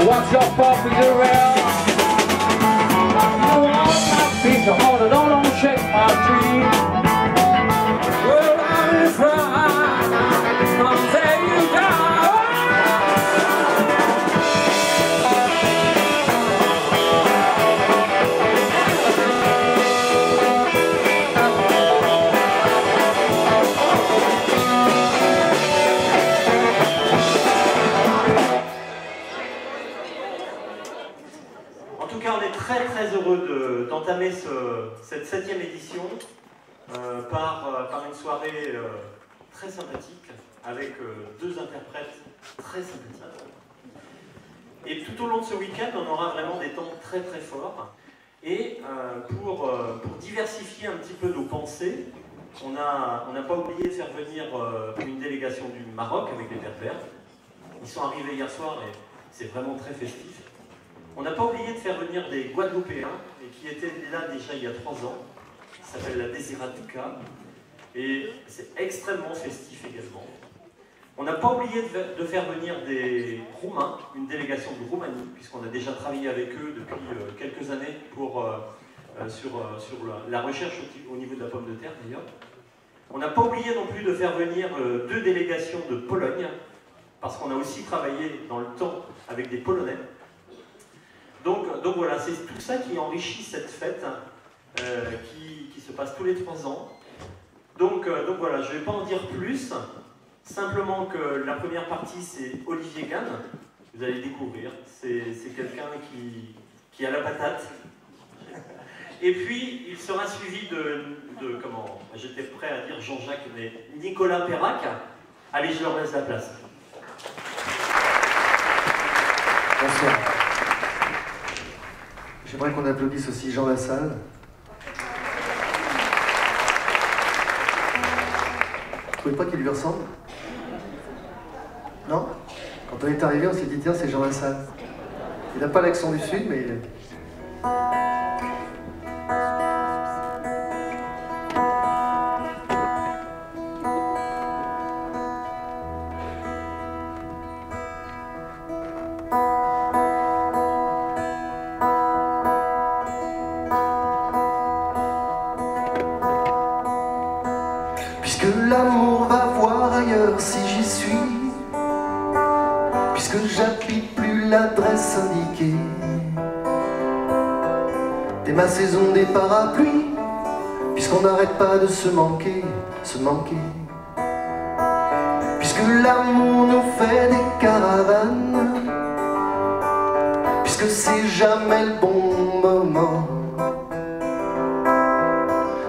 What's your purpose around? You want my piece of water, don't shake my tree. Well, I'm trying, I'm saying you down. Très heureux d'entamer cette 7e édition par une soirée très sympathique avec deux interprètes très sympathiques. Et tout au long de ce week-end, on aura vraiment des temps très très forts. Et pour diversifier un petit peu nos pensées, on n'a pas oublié de faire venir une délégation du Maroc avec les Berbères. Ils sont arrivés hier soir et c'est vraiment très festif. On n'a pas oublié de faire venir des Guadeloupéens, et qui étaient là déjà il y a 3 ans. Ça s'appelle la Desiratouka, et c'est extrêmement festif également. On n'a pas oublié de faire venir des Roumains, une délégation de Roumanie, puisqu'on a déjà travaillé avec eux depuis quelques années sur la recherche au niveau de la pomme de terre d'ailleurs. On n'a pas oublié non plus de faire venir 2 délégations de Pologne, parce qu'on a aussi travaillé dans le temps avec des Polonais. Donc voilà, c'est tout ça qui enrichit cette fête qui se passe tous les 3 ans. Donc voilà, je ne vais pas en dire plus, simplement que la première partie c'est Olivier Gann, vous allez découvrir, c'est quelqu'un qui a la patate. Et puis il sera suivi de comment, j'étais prêt à dire Jean-Jacques, mais Nicolas Perrac. Allez, je leur laisse la place. Bonsoir. J'aimerais qu'on applaudisse aussi Jean Lassalle. Vous ne trouvez pas qu'il lui ressemble? Non? Quand on est arrivé, on s'est dit tiens, c'est Jean Lassalle. Il n'a pas l'accent du Sud, mais... L'amour va voir ailleurs si j'y suis, puisque j'habite plus l'adresse indiquée. T'es ma saison des parapluies, puisqu'on n'arrête pas de se manquer, puisque l'amour nous fait des caravanes, puisque c'est jamais le bon moment.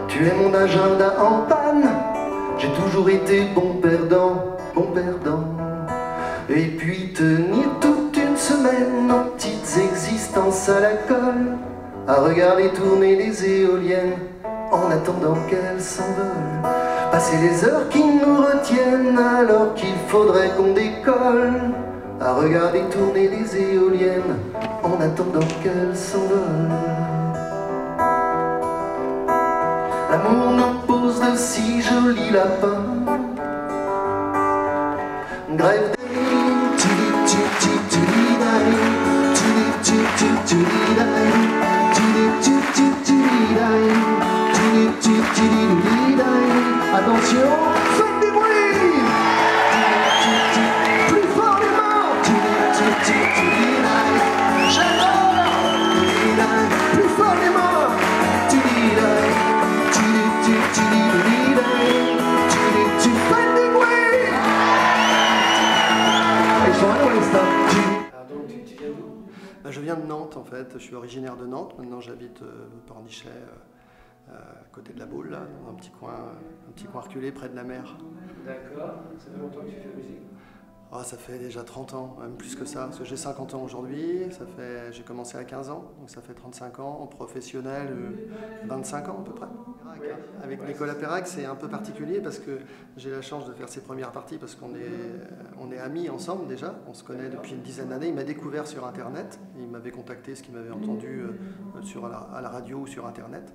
Tu es mon agenda en panne, j'ai toujours été bon perdant. Et puis tenir toute une semaine nos petites existences à la colle, à regarder tourner les éoliennes en attendant qu'elles s'envolent. Passer les heures qui nous retiennent alors qu'il faudrait qu'on décolle, à regarder tourner les éoliennes en attendant qu'elles s'envolent. L'amour nous pose de si jolis lapins. Grève attention, faites du bruit. Plus fort les mains. J'adore. Plus fort les mains. Faites du bruit. Ils sont à l'ouest. Donc tu viens d'où? Je viens de Nantes en fait, je suis originaire de Nantes, maintenant j'habite Pornichet, à côté de la Baule, là, dans un petit coin reculé près de la mer. D'accord, ça fait longtemps que tu fais musique? Ah, ça fait déjà 30 ans, même plus que ça, parce que j'ai 50 ans aujourd'hui, j'ai commencé à 15 ans, donc ça fait 35 ans, en professionnel 25 ans à peu près. Avec Nicolas Perrac, c'est un peu particulier parce que j'ai la chance de faire ses premières parties parce qu'on est amis ensemble déjà, on se connaît depuis une dizaine d'années, il m'a découvert sur internet, il m'avait contacté ce qu'il m'avait entendu à la radio ou sur internet.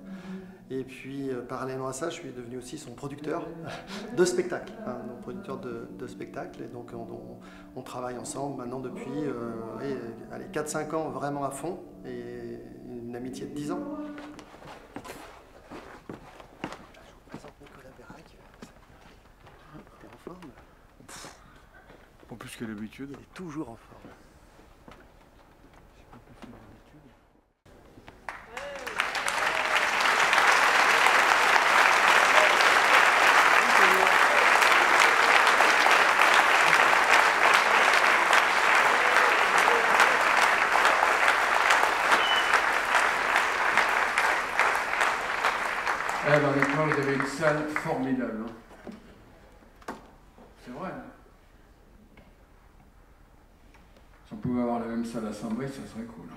Et puis, parallèlement à ça, je suis devenu aussi son producteur de spectacle, hein, donc producteur de spectacle. Et donc, on travaille ensemble maintenant depuis 4-5 ans vraiment à fond, et une amitié de 10 ans. T'es en forme? Pas plus que d'habitude. Il est toujours en forme. Dans l'école, vous avez une salle formidable. Hein. C'est vrai. Hein. Si on pouvait avoir la même salle à Saint-Brice, ça serait cool.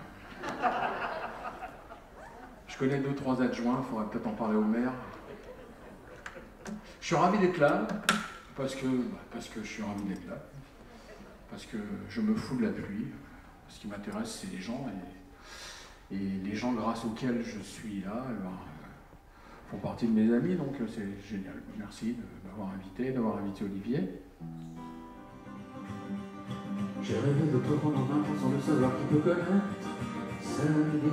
Je connais 2-3 adjoints, il faudrait peut-être en parler au maire. Je suis ravi d'être là, parce que je suis ravi d'être là. Parce que je me fous de la pluie. Ce qui m'intéresse, c'est les gens. Et les gens grâce auxquels je suis là, font partie de mes amis, donc c'est génial. Merci de m'avoir invité, d'avoir invité Olivier. J'ai rêvé de te prendre en main sans le savoir qui peut connaître. Samedi,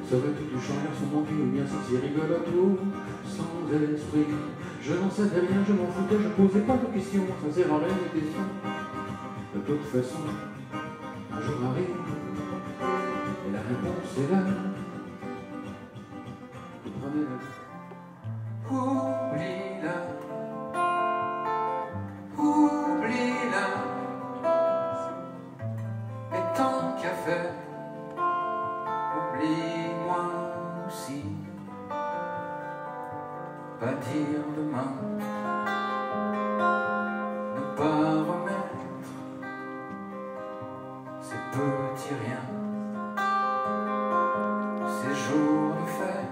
serait-tu du champ sur mon cul ou bien si rigolote ou sans esprit. Je n'en savais rien, je m'en foutais, je posais pas de questions, ça sert à rien de questions. De toute façon, un jour arrive, et la réponse est là. Vous prenez la vie. Oublie-la, oublie-la, et tant qu'à faire, oublie-moi aussi. Pas dire demain, ne pas remettre ces petits riens, ces jours de fête.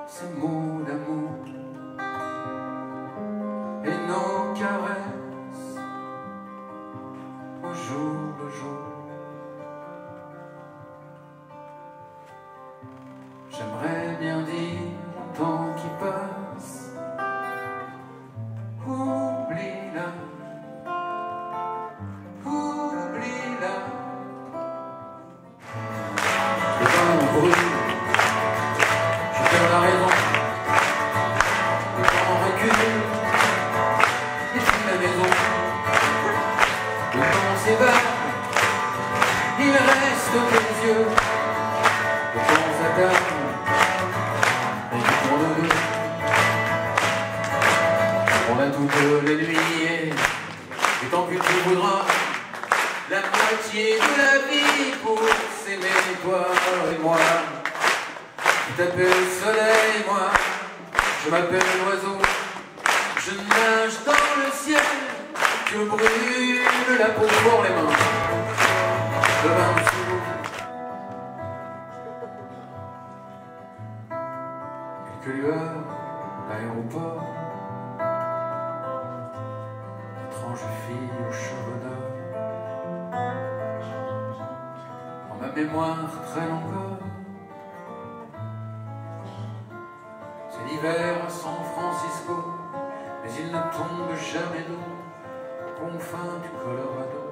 Ces mots d'amour et nos caresses au jour le jour. J'aimerais bien dire le temps qui passe. Oublie-la, oublie-la. Le temps brûle. La raison, le temps recule, et puis la maison, le temps s'évade, il reste tes yeux, le temps s'attarde, et puis pour nous deux, on a toutes les nuits, et tant que tu voudras, la moitié de la vie pour s'aimer toi et moi. Tu t'appelles soleil, moi, je m'appelle l'oiseau. Je nage dans le ciel, je brûle la peau pour les mains. Le vin sous. Quelques lueurs, l'aéroport. Étrange fille aux cheveux d'or. En ma mémoire traîne encore. C'est l'hiver à San Francisco, mais il ne tombe jamais d'eau aux confins du Colorado.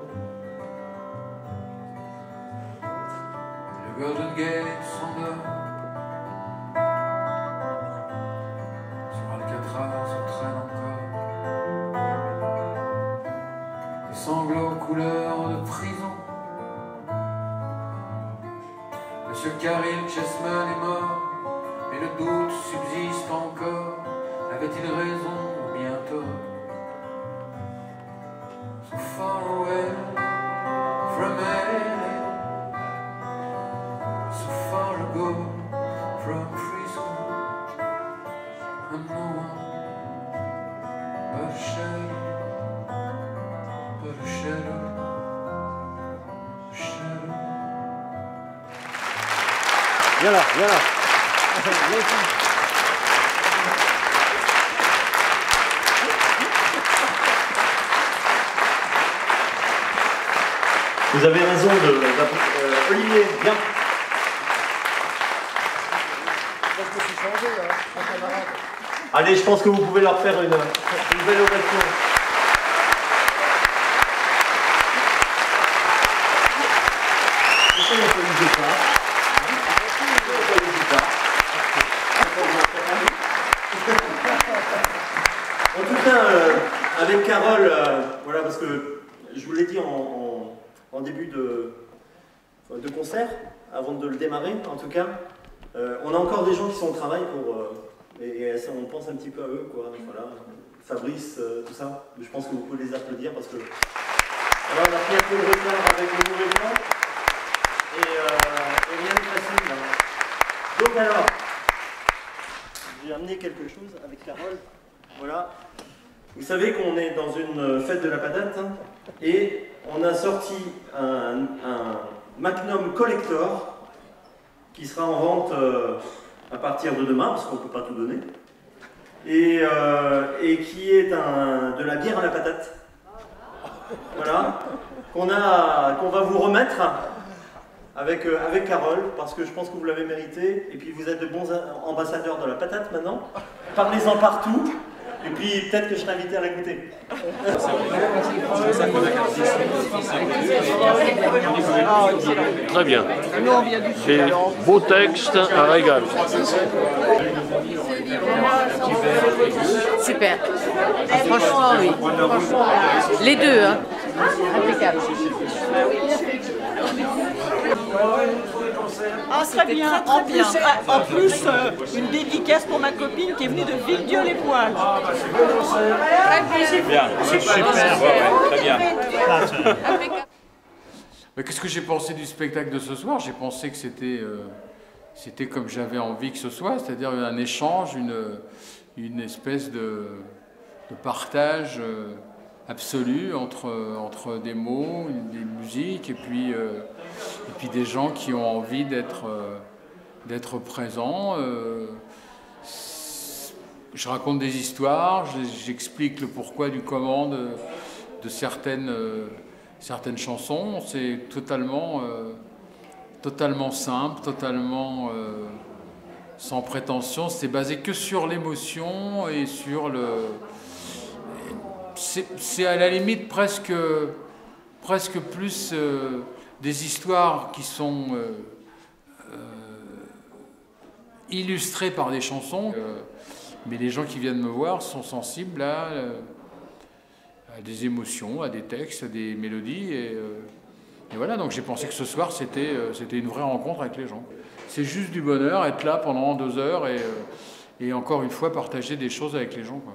Le Golden Gate s'endort, sur Alcatraz on traîne encore des sanglots couleur de prison. Monsieur Caril Chessman est mort, mais le doute subsiste encore. Avait-il raison ou bien tort? So far away from LA, so far ago from Frisco, and no one but a shadow, but a shadow, a shadow. Viens là, viens là. Viens ici. Vous avez raison Olivier, bien. Allez, je pense que vous pouvez leur faire une belle ovation. En tout cas, avec Carole, voilà, parce que je vous l'ai dit en début de concert, avant de le démarrer en tout cas, on a encore des gens qui sont au travail et on pense un petit peu à eux, quoi. Voilà. Fabrice, tout ça, je pense que vous pouvez les applaudir parce que voilà, on a pris un peu de retard avec le nouveau plan et rien n'est facile. Hein. Donc alors, j'ai amené quelque chose avec Carole. Voilà. Vous savez qu'on est dans une fête de la patate hein, et on a sorti un Magnum Collector qui sera en vente à partir de demain, parce qu'on ne peut pas tout donner, et qui est de la bière à la patate. Voilà. Qu'on va vous remettre avec Carole, parce que je pense que vous l'avez mérité, et puis vous êtes de bons ambassadeurs de la patate maintenant. Parlez-en partout. Et puis peut-être que je serai invité à la goûter. Très bien. Et beau texte, un régal. Super. Franchement, oui. Franchement, les deux, hein. Impeccable. Ah, très bien, en plus, une dédicace pour ma copine qui est venue de Villedieu-les-Poils. C'est bien, c'est super, très bien. Mais qu'est-ce que j'ai pensé du spectacle de ce soir? J'ai pensé que c'était comme j'avais envie que ce soit, c'est-à-dire un échange, une espèce de partage absolu entre des mots, des musiques, et puis des gens qui ont envie d'être présents. Je raconte des histoires, j'explique le pourquoi du comment de certaines chansons. C'est totalement simple, totalement sans prétention. C'est basé que sur l'émotion et sur le... C'est à la limite presque plus des histoires qui sont illustrées par des chansons. Mais les gens qui viennent me voir sont sensibles à des émotions, à des textes, à des mélodies. Et voilà, donc j'ai pensé que ce soir, c'était une vraie rencontre avec les gens. C'est juste du bonheur, être là pendant 2 heures et encore une fois, partager des choses avec les gens, quoi.